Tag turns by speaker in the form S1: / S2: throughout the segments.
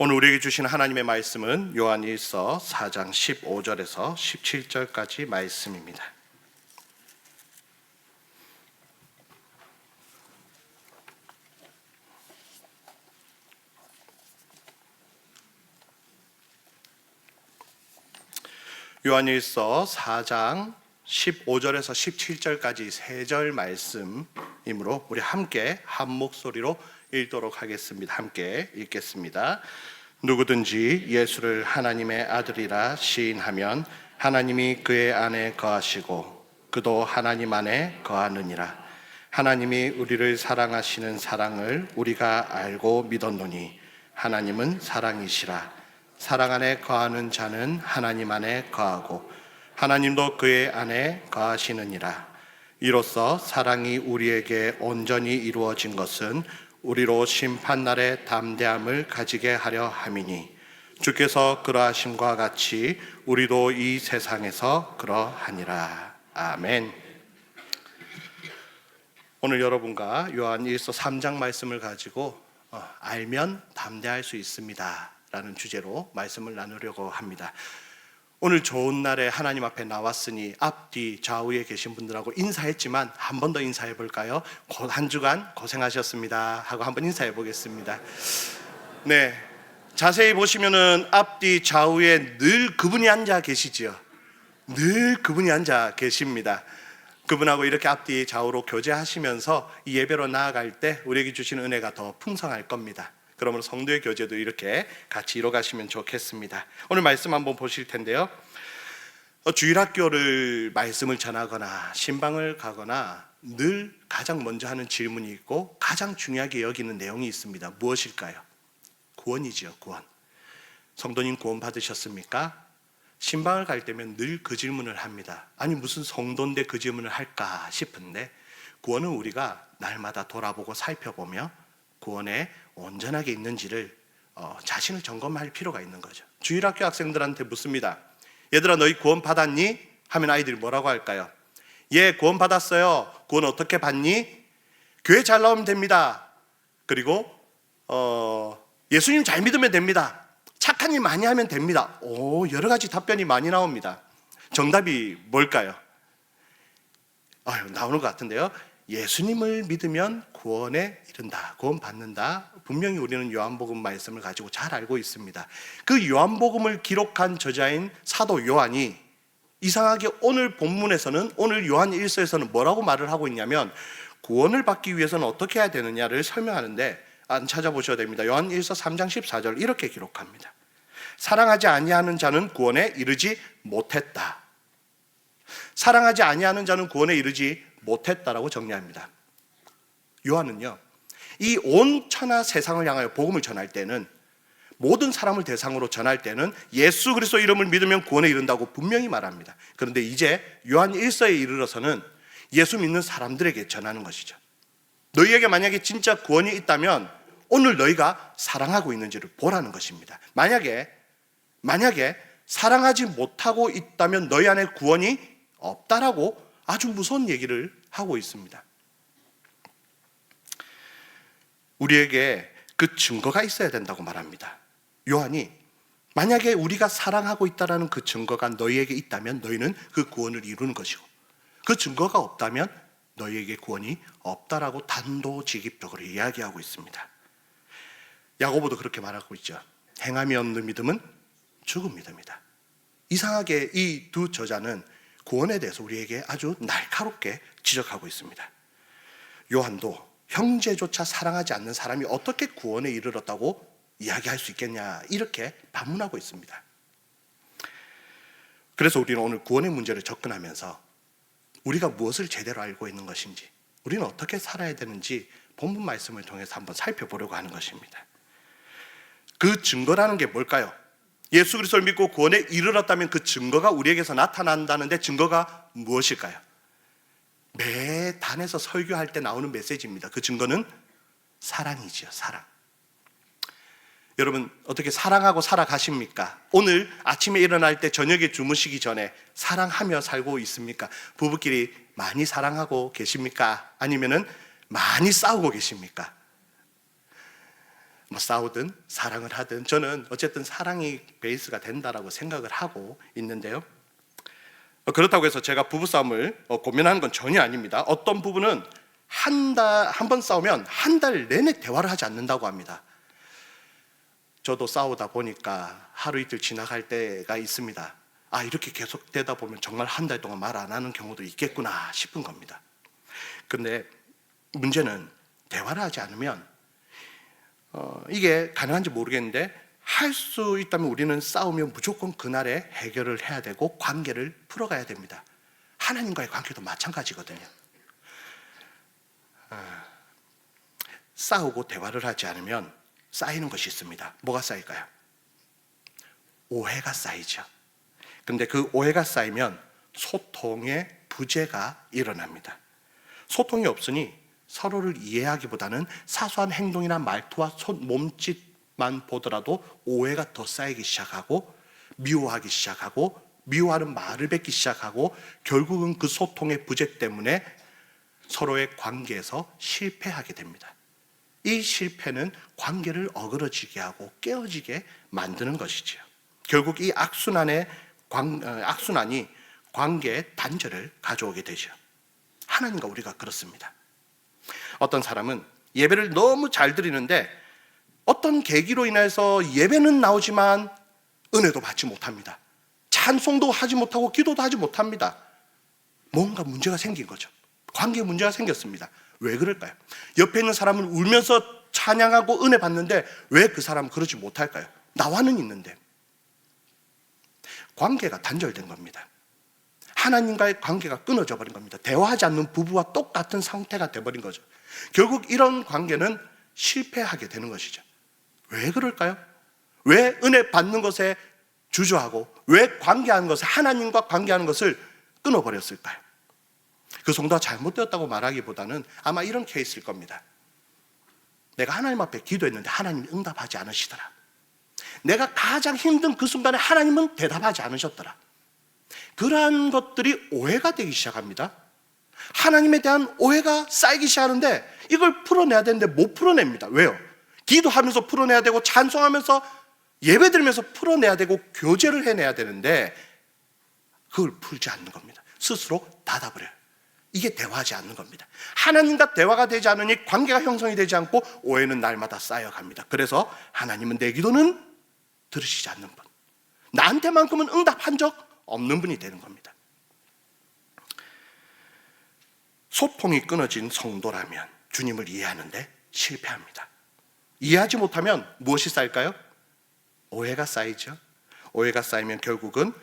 S1: 오늘 우리에게 주신 하나님의 말씀은 요한일서 4장 15절에서 17절까지 말씀입니다. 요한일서 4장 15절에서 17절까지 3절 말씀이므로 우리 함께 한 목소리로 읽도록 하겠습니다. 함께 읽겠습니다. 누구든지 예수를 하나님의 아들이라 시인하면 하나님이 그의 안에 거하시고 그도 하나님 안에 거하느니라. 하나님이 우리를 사랑하시는 사랑을 우리가 알고 믿었노니 하나님은 사랑이시라. 사랑 안에 거하는 자는 하나님 안에 거하고 하나님도 그의 안에 거하시느니라. 이로써 사랑이 우리에게 온전히 이루어진 것은 우리로 심판날의 담대함을 가지게 하려 함이니 주께서 그러하심과 같이 우리도 이 세상에서 그러하니라. 아멘. 오늘 여러분과 요한일서 3장 말씀을 가지고 알면 담대할 수 있습니다 라는 주제로 말씀을 나누려고 합니다. 오늘 좋은 날에 하나님 앞에 나왔으니 앞뒤 좌우에 계신 분들하고 인사했지만 한 번 더 인사해 볼까요? 한 주간 고생하셨습니다 하고 한번 인사해 보겠습니다. 네, 자세히 보시면은 앞뒤 좌우에 늘 그분이 앉아 계시지요. 늘 그분이 앉아 계십니다. 그분하고 이렇게 앞뒤 좌우로 교제하시면서 이 예배로 나아갈 때 우리에게 주시는 은혜가 더 풍성할 겁니다. 그러므로 성도의 교제도 이렇게 같이 이뤄가시면 좋겠습니다. 오늘 말씀 한번 보실 텐데요. 주일학교를 말씀을 전하거나 신방을 가거나 늘 가장 먼저 하는 질문이 있고 가장 중요하게 여기는 내용이 있습니다. 무엇일까요? 구원이지요. 구원. 성도님 구원 받으셨습니까? 신방을 갈 때면 늘 그 질문을 합니다. 아니 무슨 성도인데 그 질문을 할까 싶은데 구원은 우리가 날마다 돌아보고 살펴보며 구원에 온전하게 있는지를 자신을 점검할 필요가 있는 거죠. 주일학교 학생들한테 묻습니다. 얘들아 너희 구원 받았니? 하면 아이들이 뭐라고 할까요? 예, 구원 받았어요. 구원 어떻게 받니? 교회 잘 나오면 됩니다. 그리고 예수님 잘 믿으면 됩니다. 착한 일 많이 하면 됩니다. 여러 가지 답변이 많이 나옵니다. 정답이 뭘까요? 나오는 것 같은데요. 예수님을 믿으면 구원에 이른다, 구원 받는다. 분명히 우리는 요한복음 말씀을 가지고 잘 알고 있습니다. 그 요한복음을 기록한 저자인 사도 요한이 이상하게 오늘 본문에서는, 오늘 요한 1서에서는 뭐라고 말을 하고 있냐면 구원을 받기 위해서는 어떻게 해야 되느냐를 설명하는데 안 찾아보셔야 됩니다. 요한 1서 3장 14절 이렇게 기록합니다. 사랑하지 아니하는 자는 구원에 이르지 못했다. 사랑하지 아니하는 자는 구원에 이르지 못했다라고 정리합니다. 요한은요, 이 온 천하 세상을 향하여 복음을 전할 때는, 모든 사람을 대상으로 전할 때는 예수 그리스도 이름을 믿으면 구원에 이른다고 분명히 말합니다. 그런데 이제 요한 1서에 이르러서는 예수 믿는 사람들에게 전하는 것이죠. 너희에게 만약에 진짜 구원이 있다면 오늘 너희가 사랑하고 있는지를 보라는 것입니다. 만약에 사랑하지 못하고 있다면 너희 안에 구원이 없다라고 아주 무서운 얘기를 하고 있습니다. 우리에게 그 증거가 있어야 된다고 말합니다. 요한이 만약에 우리가 사랑하고 있다는 그 증거가 너희에게 있다면 너희는 그 구원을 이루는 것이고, 그 증거가 없다면 너희에게 구원이 없다라고 단도직입적으로 이야기하고 있습니다. 야고보도 그렇게 말하고 있죠. 행함이 없는 믿음은 죽은 믿음이다. 이상하게 이 두 저자는 구원에 대해서 우리에게 아주 날카롭게 지적하고 있습니다. 요한도 형제조차 사랑하지 않는 사람이 어떻게 구원에 이르렀다고 이야기할 수 있겠냐, 이렇게 반문하고 있습니다. 그래서 우리는 오늘 구원의 문제를 접근하면서 우리가 무엇을 제대로 알고 있는 것인지, 우리는 어떻게 살아야 되는지 본문 말씀을 통해서 한번 살펴보려고 하는 것입니다. 그 증거라는 게 뭘까요? 예수 그리스도를 믿고 구원에 이르렀다면 그 증거가 우리에게서 나타난다는데 증거가 무엇일까요? 매 단에서 설교할 때 나오는 메시지입니다. 그 증거는 사랑이지요. 사랑. 여러분 어떻게 사랑하고 살아가십니까? 오늘 아침에 일어날 때 저녁에 주무시기 전에 사랑하며 살고 있습니까? 부부끼리 많이 사랑하고 계십니까? 아니면은 많이 싸우고 계십니까? 뭐 싸우든 사랑을 하든 저는 어쨌든 사랑이 베이스가 된다라고 생각을 하고 있는데요. 그렇다고 해서 제가 부부싸움을 고민하는 건 전혀 아닙니다. 어떤 부부는 한 번 싸우면 한 달 내내 대화를 하지 않는다고 합니다. 저도 싸우다 보니까 하루 이틀 지나갈 때가 있습니다. 아, 이렇게 계속 되다 보면 정말 한 달 동안 말 안 하는 경우도 있겠구나 싶은 겁니다. 근데 문제는 대화를 하지 않으면 이게 가능한지 모르겠는데 할 수 있다면 우리는 싸우면 무조건 그날에 해결을 해야 되고 관계를 풀어가야 됩니다. 하나님과의 관계도 마찬가지거든요. 싸우고 대화를 하지 않으면 쌓이는 것이 있습니다. 뭐가 쌓일까요? 오해가 쌓이죠. 근데 그 오해가 쌓이면 소통의 부재가 일어납니다. 소통이 없으니 서로를 이해하기보다는 사소한 행동이나 말투와 몸짓만 보더라도 오해가 더 쌓이기 시작하고 미워하기 시작하고 미워하는 말을 뱉기 시작하고 결국은 그 소통의 부재 때문에 서로의 관계에서 실패하게 됩니다. 이 실패는 관계를 어그러지게 하고 깨어지게 만드는 것이지요. 결국 이 악순환이 관계의 단절을 가져오게 되죠. 하나님과 우리가 그렇습니다. 어떤 사람은 예배를 너무 잘 드리는데 어떤 계기로 인해서 예배는 나오지만 은혜도 받지 못합니다. 찬송도 하지 못하고 기도도 하지 못합니다. 뭔가 문제가 생긴 거죠. 관계에 문제가 생겼습니다. 왜 그럴까요? 옆에 있는 사람은 울면서 찬양하고 은혜 받는데 왜 그 사람은 그러지 못할까요? 나와는 있는데. 관계가 단절된 겁니다. 하나님과의 관계가 끊어져 버린 겁니다. 대화하지 않는 부부와 똑같은 상태가 돼버린 거죠. 결국 이런 관계는 실패하게 되는 것이죠. 왜 그럴까요? 왜 은혜 받는 것에 주저하고 왜 관계하는 것을 하나님과 관계하는 것을 끊어버렸을까요? 그 성도가 잘못되었다고 말하기보다는 아마 이런 케이스일 겁니다. 내가 하나님 앞에 기도했는데 하나님이 응답하지 않으시더라. 내가 가장 힘든 그 순간에 하나님은 대답하지 않으셨더라. 그러한 것들이 오해가 되기 시작합니다. 하나님에 대한 오해가 쌓이기 시작하는데 이걸 풀어내야 되는데 못 풀어냅니다. 왜요? 기도하면서 풀어내야 되고 찬송하면서 예배드리면서 풀어내야 되고 교제를 해내야 되는데 그걸 풀지 않는 겁니다. 스스로 닫아버려요. 이게 대화하지 않는 겁니다. 하나님과 대화가 되지 않으니 관계가 형성이 되지 않고 오해는 날마다 쌓여갑니다. 그래서 하나님은 내 기도는 들으시지 않는 분, 나한테만큼은 응답한 적 없는 분이 되는 겁니다. 소통이 끊어진 성도라면 주님을 이해하는데 실패합니다. 이해하지 못하면 무엇이 쌓일까요? 오해가 쌓이죠. 오해가 쌓이면 결국은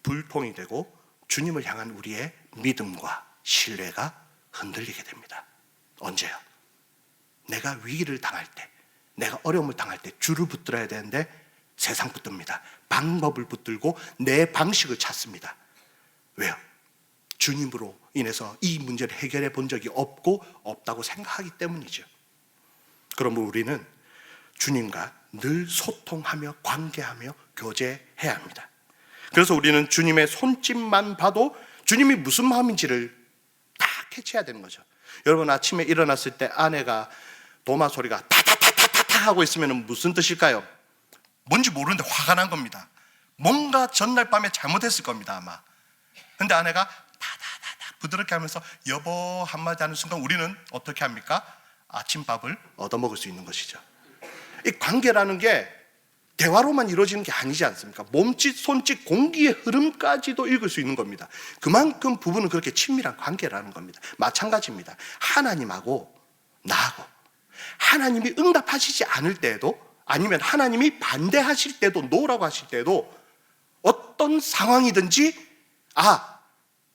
S1: 불통이 되고 주님을 향한 우리의 믿음과 신뢰가 흔들리게 됩니다. 언제요? 내가 위기를 당할 때, 내가 어려움을 당할 때 줄을 붙들어야 되는데 세상 붙듭니다. 방법을 붙들고 내 방식을 찾습니다. 왜요? 주님으로 인해서 이 문제를 해결해 본 적이 없다고 생각하기 때문이죠. 그러면 우리는 주님과 늘 소통하며 관계하며 교제해야 합니다. 그래서 우리는 주님의 손짓만 봐도 주님이 무슨 마음인지를 다 캐치해야 되는 거죠. 여러분 아침에 일어났을 때 아내가 도마 소리가 타타타타타 하고 있으면 무슨 뜻일까요? 뭔지 모르는데 화가 난 겁니다. 뭔가 전날 밤에 잘못했을 겁니다 아마. 근데 아내가 타타타타 부드럽게 하면서 여보 한마디 하는 순간 우리는 어떻게 합니까? 아침밥을 얻어먹을 수 있는 것이죠. 이 관계라는 게 대화로만 이루어지는 게 아니지 않습니까? 몸짓, 손짓, 공기의 흐름까지도 읽을 수 있는 겁니다. 그만큼 부부는 그렇게 친밀한 관계라는 겁니다. 마찬가지입니다. 하나님하고 나하고 하나님이 응답하시지 않을 때에도 아니면 하나님이 반대하실 때도 노라고 하실 때도 어떤 상황이든지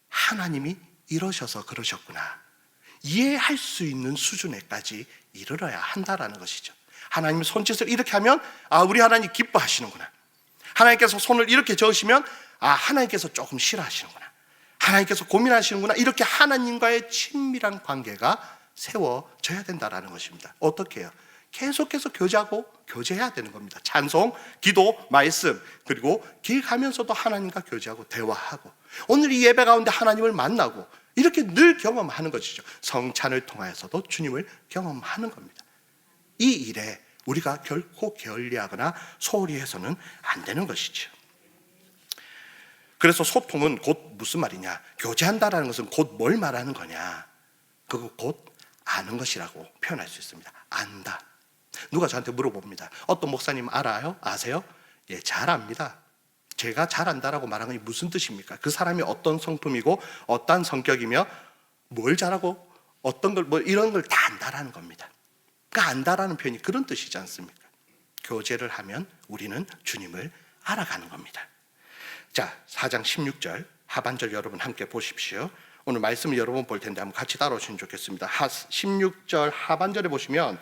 S1: 하나님이 이러셔서 그러셨구나 이해할 수 있는 수준에까지 이르러야 한다라는 것이죠. 하나님의 손짓을 이렇게 하면 우리 하나님 기뻐하시는구나. 하나님께서 손을 이렇게 저으시면 하나님께서 조금 싫어하시는구나. 하나님께서 고민하시는구나. 이렇게 하나님과의 친밀한 관계가 세워져야 된다라는 것입니다. 어떻게 해요? 계속해서 교제하고 교제해야 되는 겁니다. 찬송, 기도, 말씀, 그리고 길 가면서도 하나님과 교제하고 대화하고 오늘 이 예배 가운데 하나님을 만나고 이렇게 늘 경험하는 것이죠. 성찬을 통하여서도 주님을 경험하는 겁니다. 이 일에 우리가 결코 게을리하거나 소홀히 해서는 안 되는 것이죠. 그래서 소통은 곧 무슨 말이냐? 교제한다라는 것은 곧 뭘 말하는 거냐? 그거 곧 아는 것이라고 표현할 수 있습니다. 안다. 누가 저한테 물어봅니다. 어떤 목사님 알아요? 아세요? 예, 잘 압니다. 제가 잘 안다라고 말하는 게 무슨 뜻입니까? 그 사람이 어떤 성품이고 어떤 성격이며 뭘 잘하고 어떤 걸 뭐 이런 걸 다 안다라는 겁니다. 그러니까 안다라는 표현이 그런 뜻이지 않습니까? 교제를 하면 우리는 주님을 알아가는 겁니다. 자, 4장 16절 하반절 여러분 함께 보십시오. 오늘 말씀을 여러 번 볼 텐데 한번 같이 따라오시면 좋겠습니다. 16절 하반절에 보시면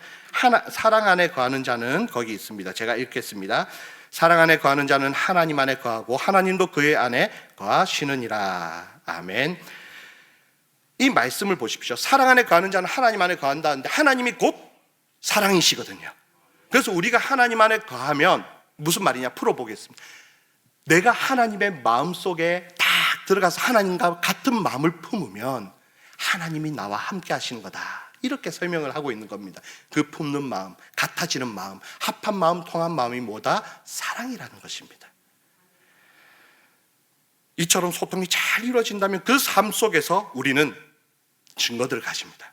S1: 사랑 안에 거하는 자는 거기 있습니다. 제가 읽겠습니다. 사랑 안에 거하는 자는 하나님 안에 거하고 하나님도 그의 안에 거하시느니라. 아멘. 이 말씀을 보십시오. 사랑 안에 거하는 자는 하나님 안에 거한다는데 하나님이 곧 사랑이시거든요. 그래서 우리가 하나님 안에 거하면 무슨 말이냐 풀어보겠습니다. 내가 하나님의 마음속에 딱 들어가서 하나님과 같은 마음을 품으면 하나님이 나와 함께 하시는 거다, 이렇게 설명을 하고 있는 겁니다. 그 품는 마음, 같아지는 마음, 합한 마음, 통한 마음이 뭐다? 사랑이라는 것입니다. 이처럼 소통이 잘 이루어진다면 그 삶 속에서 우리는 증거들을 가집니다.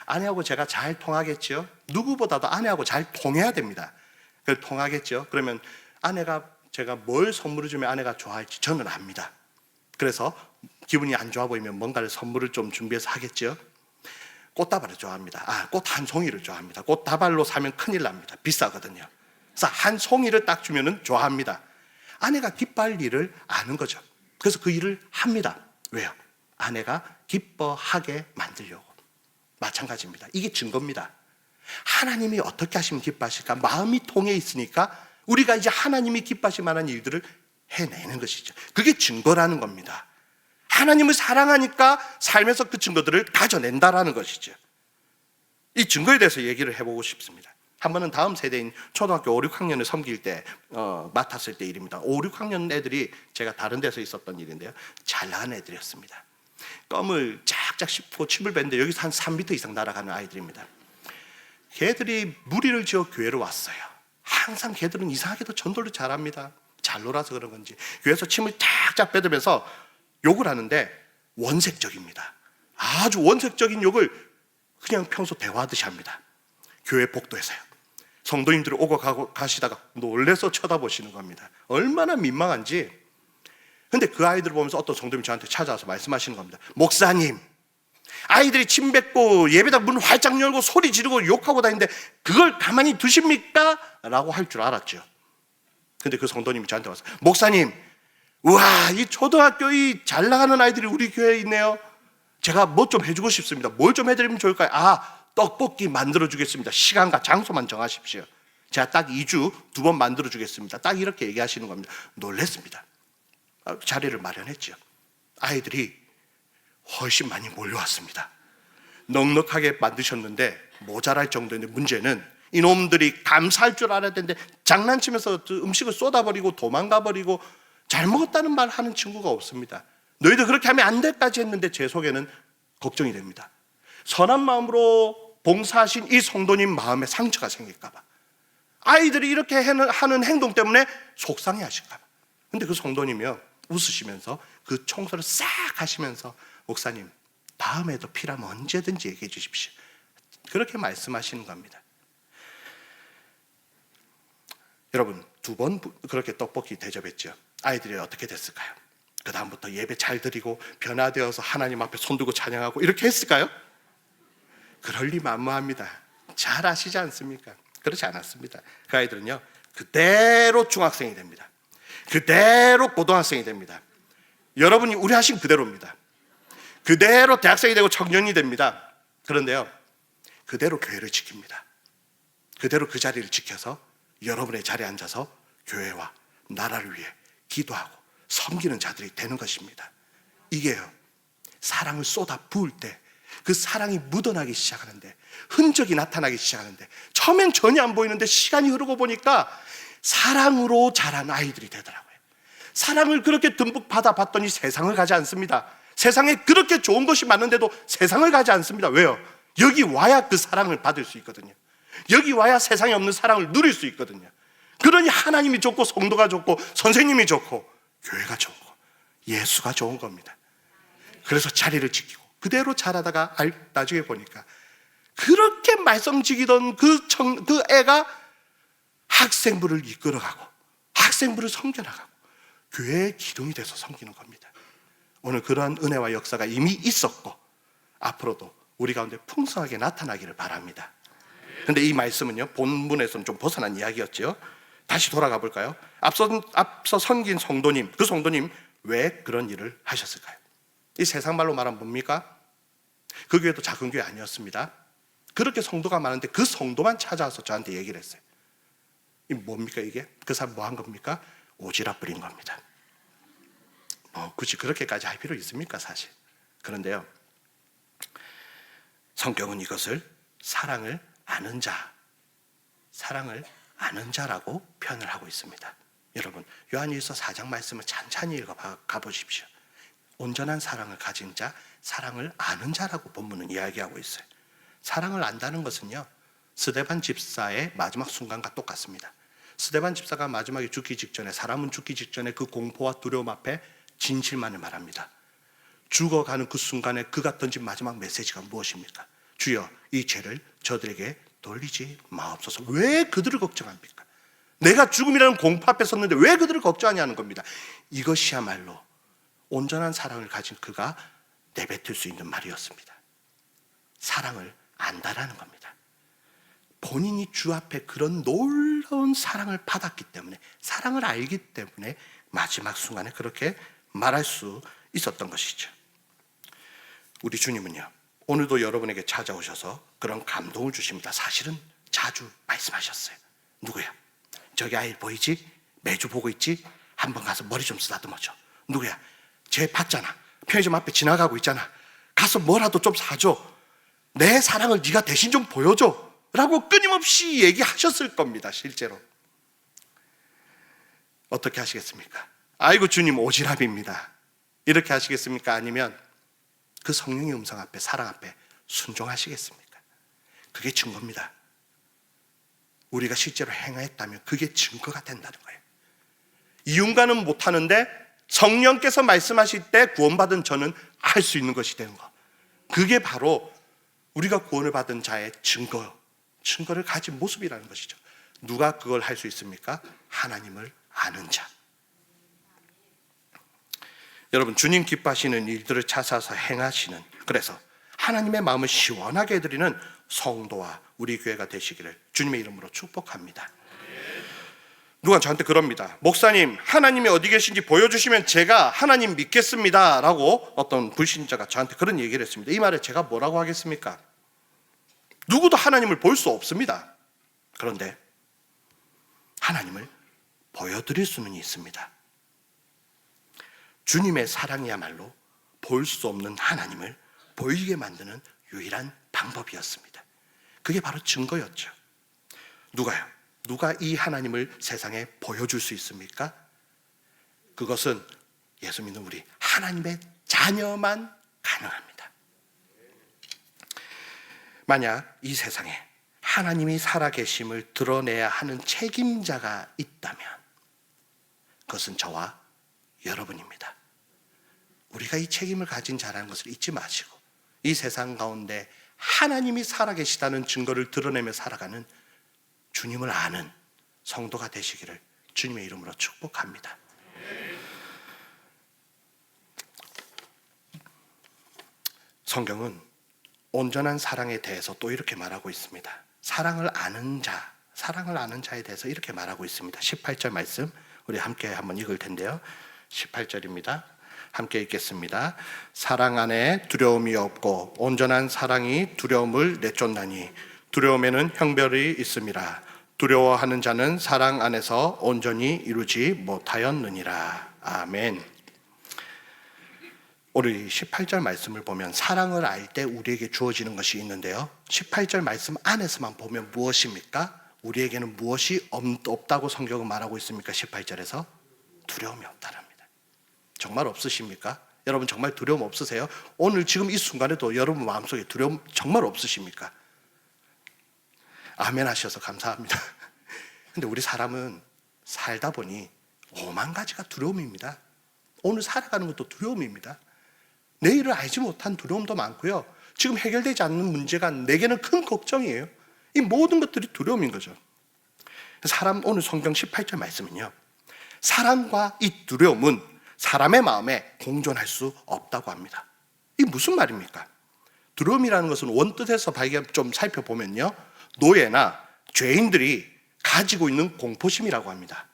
S1: 아내하고 제가 잘 통하겠죠? 누구보다도 아내하고 잘 통해야 됩니다. 그걸 통하겠죠? 그러면 아내가 제가 뭘 선물을 주면 아내가 좋아할지 저는 압니다. 그래서 기분이 안 좋아 보이면 뭔가를 선물을 좀 준비해서 하겠죠? 꽃다발을 좋아합니다. 꽃 한 송이를 좋아합니다. 꽃다발로 사면 큰일 납니다. 비싸거든요. 그래서 한 송이를 딱 주면 좋아합니다. 아내가 기뻐할 일을 아는 거죠. 그래서 그 일을 합니다. 왜요? 아내가 기뻐하게 만들려고. 마찬가지입니다. 이게 증거입니다. 하나님이 어떻게 하시면 기뻐하실까? 마음이 통해 있으니까 우리가 이제 하나님이 기뻐하실 만한 일들을 해내는 것이죠. 그게 증거라는 겁니다. 하나님을 사랑하니까 삶에서 그 증거들을 가져낸다라는 것이죠. 이 증거에 대해서 얘기를 해보고 싶습니다. 한 번은 다음 세대인 초등학교 5, 6학년을 섬길 때 맡았을 때 일입니다. 5, 6학년 애들이 제가 다른 데서 있었던 일인데요, 잘 나간 애들이었습니다. 껌을 쫙쫙 씹고 침을 뱉는데 여기서 한 3m 이상 날아가는 아이들입니다. 걔들이 무리를 지어 교회로 왔어요. 항상 걔들은 이상하게도 전도를 잘합니다. 잘 놀아서 그런 건지 교회에서 침을 쫙쫙 뱉으면서 욕을 하는데 원색적입니다. 아주 원색적인 욕을 그냥 평소 대화하듯이 합니다. 교회 복도에서요. 성도님들이 오고 가시다가 놀래서 쳐다보시는 겁니다. 얼마나 민망한지. 근데 그 아이들을 보면서 어떤 성도님이 저한테 찾아와서 말씀하시는 겁니다. 목사님, 아이들이 침 뱉고 예배당 문 활짝 열고 소리 지르고 욕하고 다니는데 그걸 가만히 두십니까? 라고 할 줄 알았죠. 근데 그 성도님이 저한테 와서, 목사님, 우와, 이 초등학교 이 잘 나가는 아이들이 우리 교회에 있네요. 제가 뭐 좀 해주고 싶습니다. 뭘 좀 해드리면 좋을까요? 떡볶이 만들어주겠습니다. 시간과 장소만 정하십시오. 제가 딱 2주 2번 만들어주겠습니다. 딱 이렇게 얘기하시는 겁니다. 놀랬습니다. 자리를 마련했죠. 아이들이 훨씬 많이 몰려왔습니다. 넉넉하게 만드셨는데 모자랄 정도인데, 문제는 이놈들이 감사할 줄 알아야 되는데 장난치면서 음식을 쏟아버리고 도망가버리고 잘 먹었다는 말 하는 친구가 없습니다. 너희들 그렇게 하면 안 될까지 했는데 제 속에는 걱정이 됩니다. 선한 마음으로 봉사하신 이 성도님 마음에 상처가 생길까 봐, 아이들이 이렇게 하는 행동 때문에 속상해 하실까 봐. 근데 그 성도님이요, 웃으시면서 그 청소를 싹 하시면서, 목사님, 다음에도 필요하면 언제든지 얘기해 주십시오. 그렇게 말씀하시는 겁니다. 여러분, 2번 그렇게 떡볶이 대접했죠. 아이들이 어떻게 됐을까요? 그 다음부터 예배 잘 드리고 변화되어서 하나님 앞에 손들고 찬양하고 이렇게 했을까요? 그럴 리 만무합니다. 잘 아시지 않습니까? 그렇지 않았습니다. 그 아이들은요, 그대로 중학생이 됩니다. 그대로 고등학생이 됩니다. 여러분이 우려하신 그대로입니다. 그대로 대학생이 되고 청년이 됩니다. 그런데요, 그대로 교회를 지킵니다. 그대로 그 자리를 지켜서 여러분의 자리에 앉아서 교회와 나라를 위해 기도하고 섬기는 자들이 되는 것입니다. 이게요, 사랑을 쏟아 부을 때 그 사랑이 묻어나기 시작하는데, 흔적이 나타나기 시작하는데, 처음엔 전혀 안 보이는데 시간이 흐르고 보니까 사랑으로 자란 아이들이 되더라고요. 사랑을 그렇게 듬뿍 받아봤더니 세상을 가지 않습니다. 세상에 그렇게 좋은 것이 많은데도 세상을 가지 않습니다. 왜요? 여기 와야 그 사랑을 받을 수 있거든요. 여기 와야 세상에 없는 사랑을 누릴 수 있거든요. 그러니 하나님이 좋고 성도가 좋고 선생님이 좋고 교회가 좋고 예수가 좋은 겁니다. 그래서 자리를 지키고 그대로 자라다가 나중에 보니까 그렇게 말썽지기던 그 애가 학생부를 이끌어가고 학생부를 섬겨나가고 교회의 기둥이 돼서 섬기는 겁니다. 오늘 그러한 은혜와 역사가 이미 있었고 앞으로도 우리 가운데 풍성하게 나타나기를 바랍니다. 그런데 이 말씀은요, 본문에서는 좀 벗어난 이야기였죠. 다시 돌아가 볼까요? 앞서 섬긴 성도님, 그 성도님 왜 그런 일을 하셨을까요? 이 세상 말로 말하면 뭡니까? 그 교회도 작은 교회 아니었습니다. 그렇게 성도가 많은데 그 성도만 찾아와서 저한테 얘기를 했어요. 이 뭡니까 이게? 그 사람 뭐 한 겁니까? 오지랖 부린 겁니다. 굳이 그렇게까지 할 필요 있습니까 사실? 그런데요, 성경은 이것을 사랑을 아는 자라고 표현을 하고 있습니다. 여러분, 요한일서 4장 말씀을 찬찬히 읽어가 보십시오. 온전한 사랑을 가진 자, 사랑을 아는 자라고 본문은 이야기하고 있어요. 사랑을 안다는 것은요, 스데반 집사의 마지막 순간과 똑같습니다. 스데반 집사가 마지막에 죽기 직전에, 사람은 죽기 직전에 그 공포와 두려움 앞에 진실만을 말합니다. 죽어가는 그 순간에 그가 던진 마지막 메시지가 무엇입니까? 주여, 이 죄를 저들에게 돌리지 마옵소서. 왜 그들을 걱정합니까? 내가 죽음이라는 공포 앞에 섰는데 왜 그들을 걱정하냐는 겁니다. 이것이야말로 온전한 사랑을 가진 그가 내뱉을 수 있는 말이었습니다. 사랑을 안다라는 겁니다. 본인이 주 앞에 그런 놀라운 사랑을 받았기 때문에, 사랑을 알기 때문에 마지막 순간에 그렇게 말할 수 있었던 것이죠. 우리 주님은요, 오늘도 여러분에게 찾아오셔서 그런 감동을 주십니다. 사실은 자주 말씀하셨어요. 누구야? 저기 아이 보이지? 매주 보고 있지? 한번 가서 머리 좀 쓰다듬어줘. 누구야? 쟤 봤잖아. 편의점 앞에 지나가고 있잖아. 가서 뭐라도 좀 사줘. 내 사랑을 네가 대신 좀 보여줘 라고 끊임없이 얘기하셨을 겁니다. 실제로 어떻게 하시겠습니까? 아이고 주님 오지랖입니다, 이렇게 하시겠습니까? 아니면 그 성령의 음성 앞에, 사랑 앞에 순종하시겠습니까? 그게 증거입니다. 우리가 실제로 행하였다면 그게 증거가 된다는 거예요. 이윤가는 못하는데 성령께서 말씀하실 때 구원받은 저는 할 수 있는 것이 되는 거, 그게 바로 우리가 구원을 받은 자의 증거를 가진 모습이라는 것이죠. 누가 그걸 할 수 있습니까? 하나님을 아는 자. 여러분, 주님 기뻐하시는 일들을 찾아서 행하시는, 그래서 하나님의 마음을 시원하게 해드리는 성도와 우리 교회가 되시기를 주님의 이름으로 축복합니다. 누가 저한테 그럽니다. 목사님, 하나님이 어디 계신지 보여주시면 제가 하나님 믿겠습니다 라고 어떤 불신자가 저한테 그런 얘기를 했습니다. 이 말에 제가 뭐라고 하겠습니까? 누구도 하나님을 볼 수 없습니다. 그런데 하나님을 보여드릴 수는 있습니다. 주님의 사랑이야말로 볼 수 없는 하나님을 보이게 만드는 유일한 방법이었습니다. 그게 바로 증거였죠. 누가요? 누가 이 하나님을 세상에 보여줄 수 있습니까? 그것은 예수 믿는 우리 하나님의 자녀만 가능합니다. 만약 이 세상에 하나님이 살아계심을 드러내야 하는 책임자가 있다면 그것은 저와 여러분입니다. 우리가 이 책임을 가진 자라는 것을 잊지 마시고 이 세상 가운데 하나님이 살아계시다는 증거를 드러내며 살아가는 주님을 아는 성도가 되시기를 주님의 이름으로 축복합니다. 성경은 온전한 사랑에 대해서 또 이렇게 말하고 있습니다. 사랑을 아는 자에 대해서 이렇게 말하고 있습니다. 18절 말씀 우리 함께 한번 읽을 텐데요. 18절입니다. 함께 읽겠습니다. 사랑 안에 두려움이 없고 온전한 사랑이 두려움을 내쫓나니 두려움에는 형벌이 있음이라. 두려워하는 자는 사랑 안에서 온전히 이루지 못하였느니라. 아멘. 우리 18절 말씀을 보면 사랑을 알 때 우리에게 주어지는 것이 있는데요, 18절 말씀 안에서만 보면 무엇입니까? 우리에게는 무엇이 없다고 성경은 말하고 있습니까? 18절에서 두려움이 없다랍니다. 정말 없으십니까? 여러분 정말 두려움 없으세요? 오늘 지금 이 순간에도 여러분 마음속에 두려움 정말 없으십니까? 아멘 하셔서 감사합니다. 근데 우리 사람은 살다 보니 오만 가지가 두려움입니다. 오늘 살아가는 것도 두려움입니다. 내일을 알지 못한 두려움도 많고요. 지금 해결되지 않는 문제가 내게는 큰 걱정이에요. 이 모든 것들이 두려움인 거죠. 오늘 성경 18절 말씀은요, 사랑과 이 두려움은 사람의 마음에 공존할 수 없다고 합니다. 이게 무슨 말입니까? 두려움이라는 것은 원뜻에서 좀 살펴보면요, 노예나 죄인들이 가지고 있는 공포심이라고 합니다.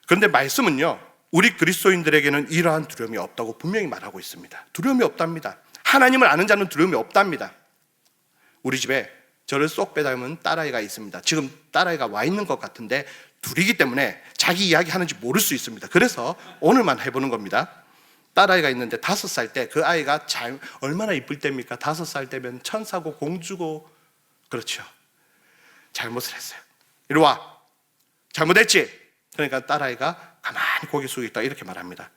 S1: 그런데 말씀은요, 우리 그리스도인들에게는 이러한 두려움이 없다고 분명히 말하고 있습니다. 두려움이 없답니다. 하나님을 아는 자는 두려움이 없답니다. 우리 집에 저를 쏙 빼닮은 딸아이가 있습니다. 지금 딸아이가 와 있는 것 같은데 둘이기 때문에 자기 이야기 하는지 모를 수 있습니다. 그래서 오늘만 해보는 겁니다. 딸아이가 있는데 5살 때 그 아이가 얼마나 이쁠 때입니까? 5살 때면 천사고 공주고, 그렇죠. 잘못을 했어요. 이리 와. 잘못했지? 그러니까 딸아이가 가만히 고개 숙여 있다 이렇게 말합니다.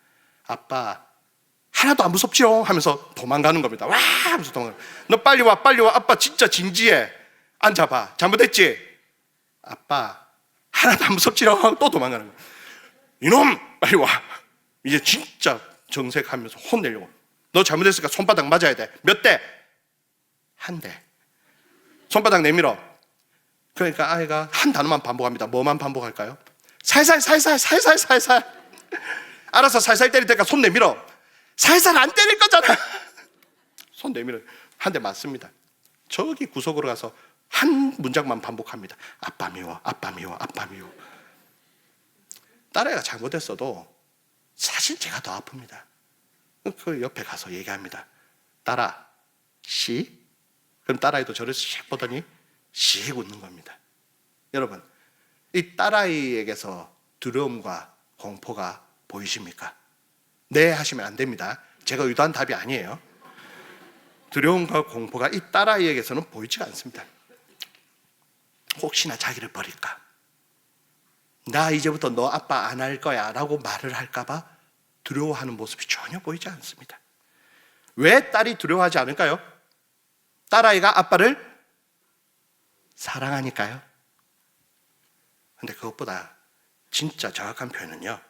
S1: 아빠 하나도 안 무섭지요? 하면서 도망가는 겁니다. 와 하면서 도망가는 거예요. 너 빨리 와, 빨리 와. 아빠 진짜 진지해. 앉아봐. 잘못했지? 아빠 하나도 안 무섭지요? 또 도망가는 거예요. 이놈 빨리 와. 이제 진짜 정색하면서 혼내려고. 너 잘못했으니까 손바닥 맞아야 돼. 몇 대? 한 대. 손바닥 내밀어. 그러니까 아이가 한 단어만 반복합니다. 뭐만 반복할까요? 살살 살살 살살 살살. 알아서 살살 때릴 테니까 손 내밀어. 살살 안 때릴 거잖아. 손 내밀어. 한 대 맞습니다. 저기 구석으로 가서 한 문장만 반복합니다. 아빠 미워, 아빠 미워, 아빠 미워. 딸애가 잘못했어도 사실 제가 더 아픕니다. 그 옆에 가서 얘기합니다. 딸아, 시? 그럼 딸아이도 저를 씩 보더니 씩 웃는 겁니다. 여러분, 이 딸아이에게서 두려움과 공포가 보이십니까? 네 하시면 안 됩니다. 제가 의도한 답이 아니에요. 두려움과 공포가 이 딸아이에게서는 보이지가 않습니다. 혹시나 자기를 버릴까? 나 이제부터 너 아빠 안 할 거야 라고 말을 할까 봐 두려워하는 모습이 전혀 보이지 않습니다. 왜 딸이 두려워하지 않을까요? 딸아이가 아빠를 사랑하니까요. 근데 그것보다 진짜 정확한 표현은요,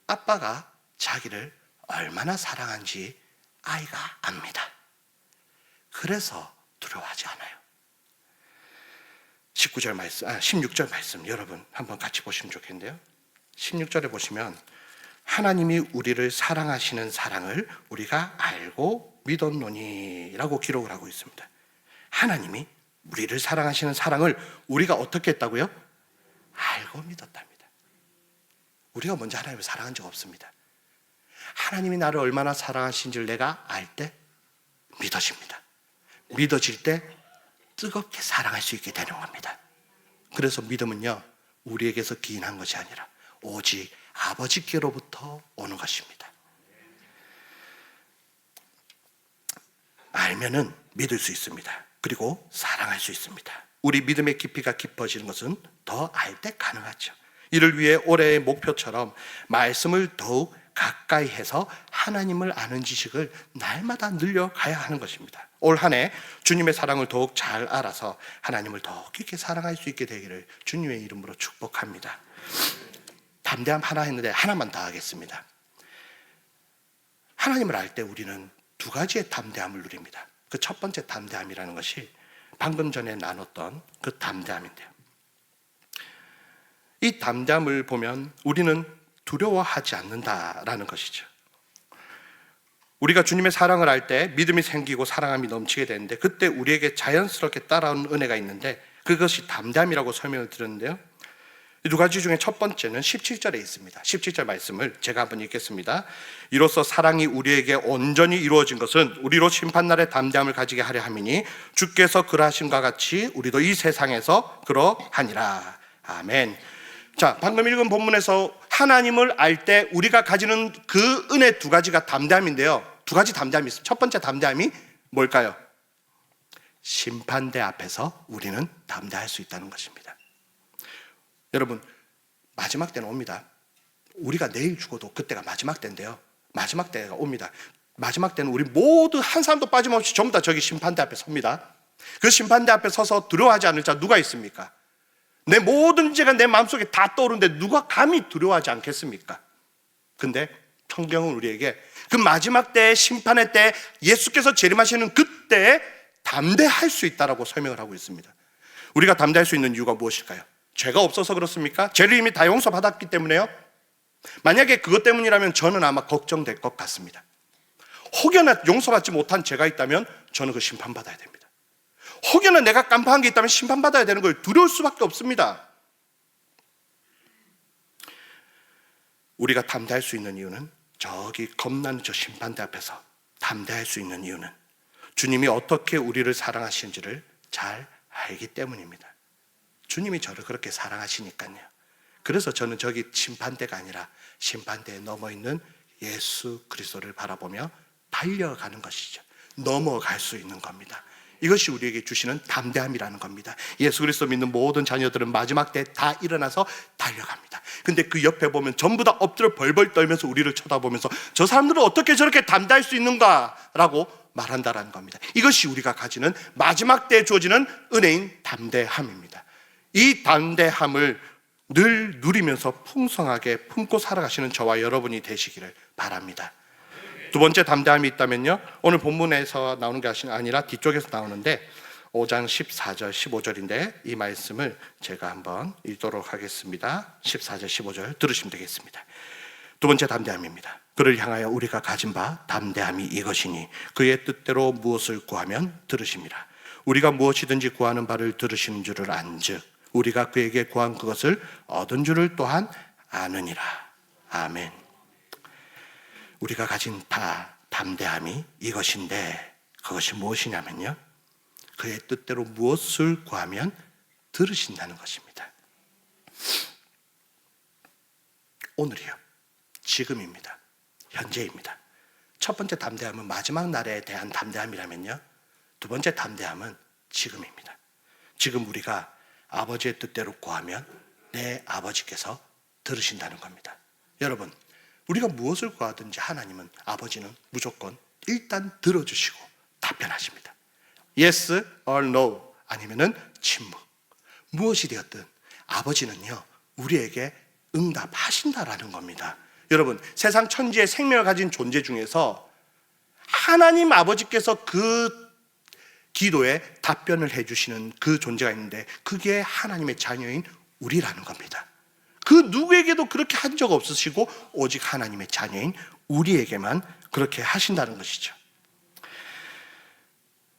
S1: 아빠가 자기를 얼마나 사랑한지 아이가 압니다. 그래서 두려워하지 않아요. 16절 말씀 여러분 한번 같이 보시면 좋겠는데요. 16절에 보시면 하나님이 우리를 사랑하시는 사랑을 우리가 알고 믿었노니 라고 기록을 하고 있습니다. 하나님이 우리를 사랑하시는 사랑을 우리가 어떻게 했다고요? 알고 믿었답니다. 우리가 먼저 하나님을 사랑한 적 없습니다. 하나님이 나를 얼마나 사랑하신지를 내가 알 때 믿어집니다. 믿어질 때 뜨겁게 사랑할 수 있게 되는 겁니다. 그래서 믿음은요, 우리에게서 기인한 것이 아니라 오직 아버지께로부터 오는 것입니다. 알면은 믿을 수 있습니다. 그리고 사랑할 수 있습니다. 우리 믿음의 깊이가 깊어지는 것은 더 알 때 가능하죠. 이를 위해 올해의 목표처럼 말씀을 더욱 가까이 해서 하나님을 아는 지식을 날마다 늘려가야 하는 것입니다. 올 한 해 주님의 사랑을 더욱 잘 알아서 하나님을 더욱 깊게 사랑할 수 있게 되기를 주님의 이름으로 축복합니다. 담대함 하나 했는데 하나만 더 하겠습니다. 하나님을 알 때 우리는 두 가지의 담대함을 누립니다. 그 첫 번째 담대함이라는 것이 방금 전에 나눴던 그 담대함인데요. 이 담대함을 보면 우리는 두려워하지 않는다라는 것이죠. 우리가 주님의 사랑을 알 때 믿음이 생기고 사랑함이 넘치게 되는데, 그때 우리에게 자연스럽게 따라오는 은혜가 있는데 그것이 담대함이라고 설명을 드렸는데요. 이 두 가지 중에 첫 번째는 17절에 있습니다. 17절 말씀을 제가 한번 읽겠습니다. 이로써 사랑이 우리에게 온전히 이루어진 것은 우리로 심판날에 담대함을 가지게 하려 함이니 주께서 그러하심과 같이 우리도 이 세상에서 그러하니라. 아멘. 자, 방금 읽은 본문에서 하나님을 알 때 우리가 가지는 그 은혜 두 가지가 담대함인데요. 두 가지 담대함이 있습니다. 첫 번째 담대함이 뭘까요? 심판대 앞에서 우리는 담대할 수 있다는 것입니다. 여러분, 마지막 때는 옵니다. 우리가 내일 죽어도 그때가 마지막 때인데요. 마지막 때가 옵니다. 마지막 때는 우리 모두 한 사람도 빠짐없이 전부 다 저기 심판대 앞에 섭니다. 그 심판대 앞에 서서 두려워하지 않을 자 누가 있습니까? 내 모든 죄가 내 마음속에 다 떠오르는데 누가 감히 두려워하지 않겠습니까? 근데 성경은 우리에게 그 마지막 때, 심판의 때, 예수께서 재림하시는 그때에 담대할 수 있다라고 설명을 하고 있습니다. 우리가 담대할 수 있는 이유가 무엇일까요? 죄가 없어서 그렇습니까? 죄를 이미 다 용서받았기 때문에요? 만약에 그것 때문이라면 저는 아마 걱정될 것 같습니다. 혹여나 용서받지 못한 죄가 있다면 저는 그 심판받아야 됩니다. 혹여나 내가 깜빡한 게 있다면 심판받아야 되는 걸 두려울 수밖에 없습니다. 우리가 담대할 수 있는 이유는, 저기 겁나는 저 심판대 앞에서 담대할 수 있는 이유는 주님이 어떻게 우리를 사랑하시는지를 잘 알기 때문입니다. 주님이 저를 그렇게 사랑하시니까요. 그래서 저는 저기 심판대가 아니라 심판대에 넘어있는 예수 그리스도를 바라보며 달려가는 것이죠. 넘어갈 수 있는 겁니다. 이것이 우리에게 주시는 담대함이라는 겁니다. 예수 그리스도 믿는 모든 자녀들은 마지막 때 다 일어나서 달려갑니다. 근데 그 옆에 보면 전부 다 엎드려 벌벌 떨면서 우리를 쳐다보면서 저 사람들은 어떻게 저렇게 담대할 수 있는가? 라고 말한다라는 겁니다. 이것이 우리가 가지는 마지막 때에 주어지는 은혜인 담대함입니다. 이 담대함을 늘 누리면서 풍성하게 품고 살아가시는 저와 여러분이 되시기를 바랍니다. 두 번째 담대함이 있다면요, 오늘 본문에서 나오는 게 아니라 뒤쪽에서 나오는데 5장 14절 15절인데 이 말씀을 제가 한번 읽도록 하겠습니다. 14절 15절 들으시면 되겠습니다. 두 번째 담대함입니다. 그를 향하여 우리가 가진 바 담대함이 이것이니 그의 뜻대로 무엇을 구하면 들으심이라. 우리가 무엇이든지 구하는 바를 들으시는 줄을 안즉 우리가 그에게 구한 그것을 얻은 줄을 또한 아느니라. 아멘. 우리가 가진 담대함이 이것인데 그것이 무엇이냐면요, 그의 뜻대로 무엇을 구하면 들으신다는 것입니다. 오늘이요, 지금입니다. 현재입니다. 첫 번째 담대함은 마지막 날에 대한 담대함이라면요, 두 번째 담대함은 지금입니다. 지금 우리가 아버지의 뜻대로 구하면 내 아버지께서 들으신다는 겁니다. 여러분, 우리가 무엇을 구하든지 하나님은, 아버지는 무조건 일단 들어주시고 답변하십니다. Yes or no, 아니면은 침묵. 무엇이 되었든 아버지는요, 우리에게 응답하신다라는 겁니다. 여러분, 세상 천지의 생명을 가진 존재 중에서 하나님 아버지께서 그 기도에 답변을 해주시는 그 존재가 있는데 그게 하나님의 자녀인 우리라는 겁니다. 그 누구에게도 그렇게 한 적 없으시고 오직 하나님의 자녀인 우리에게만 그렇게 하신다는 것이죠.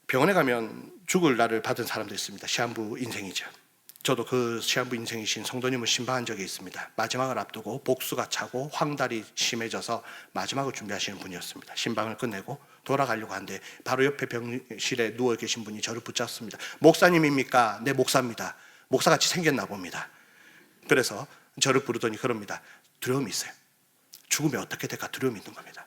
S1: 병원에 가면 죽을 날을 받은 사람도 있습니다. 시한부 인생이죠. 저도 그 시한부 인생이신 성도님을 신방한 적이 있습니다. 마지막을 앞두고 복수가 차고 황달이 심해져서 마지막을 준비하시는 분이었습니다. 신방을 끝내고 돌아가려고 하는데 바로 옆에 병실에 누워 계신 분이 저를 붙잡습니다. 목사님입니까? 네, 목사입니다. 목사같이 생겼나 봅니다. 그래서 저를 부르더니 그럽니다. 두려움이 있어요. 죽으면 어떻게 될까 두려움이 있는 겁니다.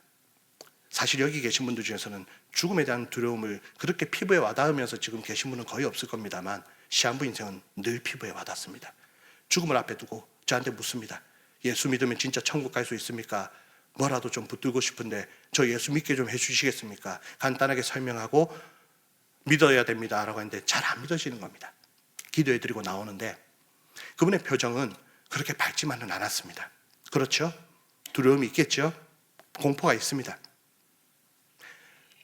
S1: 사실 여기 계신 분들 중에서는 죽음에 대한 두려움을 그렇게 피부에 와닿으면서 지금 계신 분은 거의 없을 겁니다만 시한부 인생은 늘 피부에 와닿습니다. 죽음을 앞에 두고 저한테 묻습니다. 예수 믿으면 진짜 천국 갈 수 있습니까? 뭐라도 좀 붙들고 싶은데 저 예수 믿게 좀 해주시겠습니까? 간단하게 설명하고 믿어야 됩니다 라고 했는데 잘 안 믿어지는 겁니다. 기도해드리고 나오는데 그분의 표정은 그렇게 밝지만은 않았습니다. 그렇죠? 두려움이 있겠죠? 공포가 있습니다.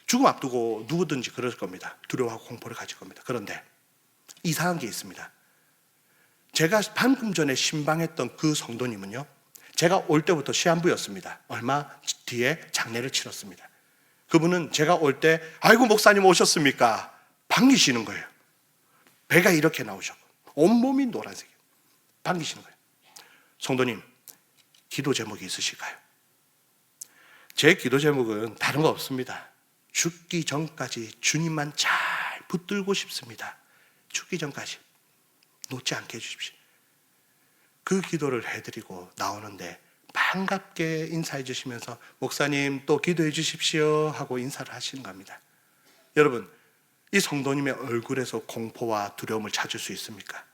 S1: 죽음 앞두고 누구든지 그럴 겁니다. 두려워하고 공포를 가질 겁니다. 그런데 이상한 게 있습니다. 제가 방금 전에 신방했던 그 성도님은요, 제가 올 때부터 시한부였습니다. 얼마 뒤에 장례를 치렀습니다. 그분은 제가 올 때 아이고 목사님 오셨습니까? 반기시는 거예요. 배가 이렇게 나오셨고 온몸이 노란색이에요. 반기시는 거예요. 성도님, 기도 제목이 있으실까요? 제 기도 제목은 다른 거 없습니다. 죽기 전까지 주님만 잘 붙들고 싶습니다. 죽기 전까지 놓지 않게 해주십시오. 그 기도를 해드리고 나오는데 반갑게 인사해 주시면서 목사님 또 기도해 주십시오 하고 인사를 하시는 겁니다. 여러분, 이 성도님의 얼굴에서 공포와 두려움을 찾을 수 있습니까?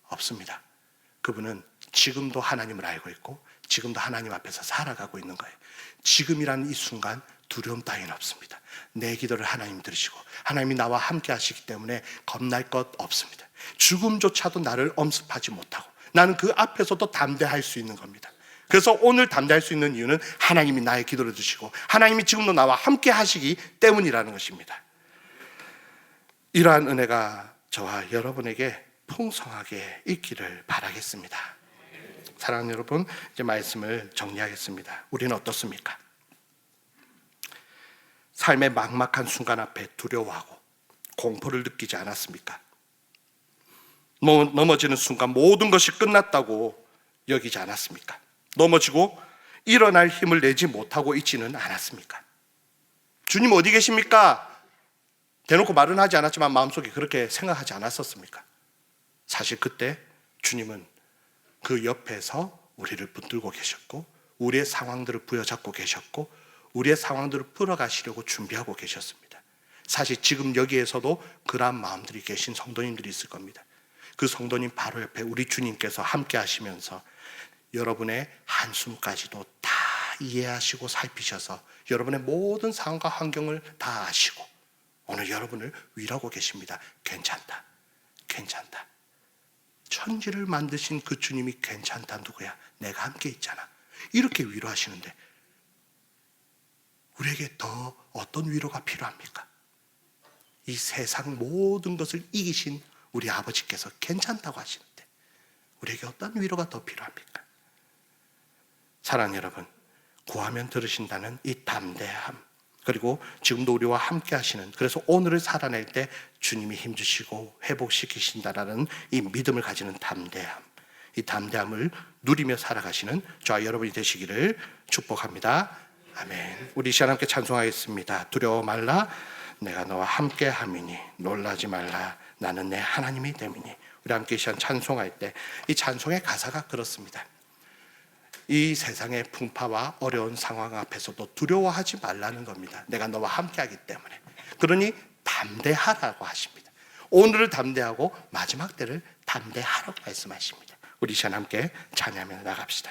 S1: 없습니다. 그분은 지금도 하나님을 알고 있고 지금도 하나님 앞에서 살아가고 있는 거예요. 지금이라는 이 순간 두려움 따위는 없습니다. 내 기도를 하나님 들으시고 하나님이 나와 함께 하시기 때문에 겁날 것 없습니다. 죽음조차도 나를 엄습하지 못하고 나는 그 앞에서도 담대할 수 있는 겁니다. 그래서 오늘 담대할 수 있는 이유는 하나님이 나의 기도를 들으시고 하나님이 지금도 나와 함께 하시기 때문이라는 것입니다. 이러한 은혜가 저와 여러분에게 풍성하게 있기를 바라겠습니다. 사랑하는 여러분, 이제 말씀을 정리하겠습니다. 우리는 어떻습니까? 삶의 막막한 순간 앞에 두려워하고 공포를 느끼지 않았습니까? 넘어지는 순간 모든 것이 끝났다고 여기지 않았습니까? 넘어지고 일어날 힘을 내지 못하고 있지는 않았습니까? 주님 어디 계십니까? 대놓고 말은 하지 않았지만 마음속에 그렇게 생각하지 않았었습니까? 사실 그때 주님은 그 옆에서 우리를 붙들고 계셨고 우리의 상황들을 부여잡고 계셨고 우리의 상황들을 풀어가시려고 준비하고 계셨습니다. 사실 지금 여기에서도 그러한 마음들이 계신 성도님들이 있을 겁니다. 그 성도님 바로 옆에 우리 주님께서 함께 하시면서 여러분의 한숨까지도 다 이해하시고 살피셔서 여러분의 모든 상황과 환경을 다 아시고 오늘 여러분을 위로하고 계십니다. 괜찮다, 괜찮다. 천지를 만드신 그 주님이 괜찮다. 누구야? 내가 함께 있잖아. 이렇게 위로하시는데 우리에게 더 어떤 위로가 필요합니까? 이 세상 모든 것을 이기신 우리 아버지께서 괜찮다고 하시는데 우리에게 어떤 위로가 더 필요합니까? 사랑하는 여러분, 구하면 들으신다는 이 담대함, 그리고 지금도 우리와 함께 하시는, 그래서 오늘을 살아낼 때 주님이 힘주시고 회복시키신다라는 이 믿음을 가지는 담대함, 이 담대함을 누리며 살아가시는 저와 여러분이 되시기를 축복합니다. 아멘. 우리 이 시간 함께 찬송하겠습니다. 두려워 말라 내가 너와 함께 함이니 놀라지 말라 나는 내 하나님이 됨이니. 우리 함께 이 시간 찬송할 때 이 찬송의 가사가 그렇습니다. 이 세상의 풍파와 어려운 상황 앞에서도 두려워하지 말라는 겁니다. 내가 너와 함께 하기 때문에. 그러니 담대하라고 하십니다. 오늘을 담대하고 마지막 때를 담대하라고 말씀하십니다. 우리 이 시간 함께 찬양하며 나갑시다.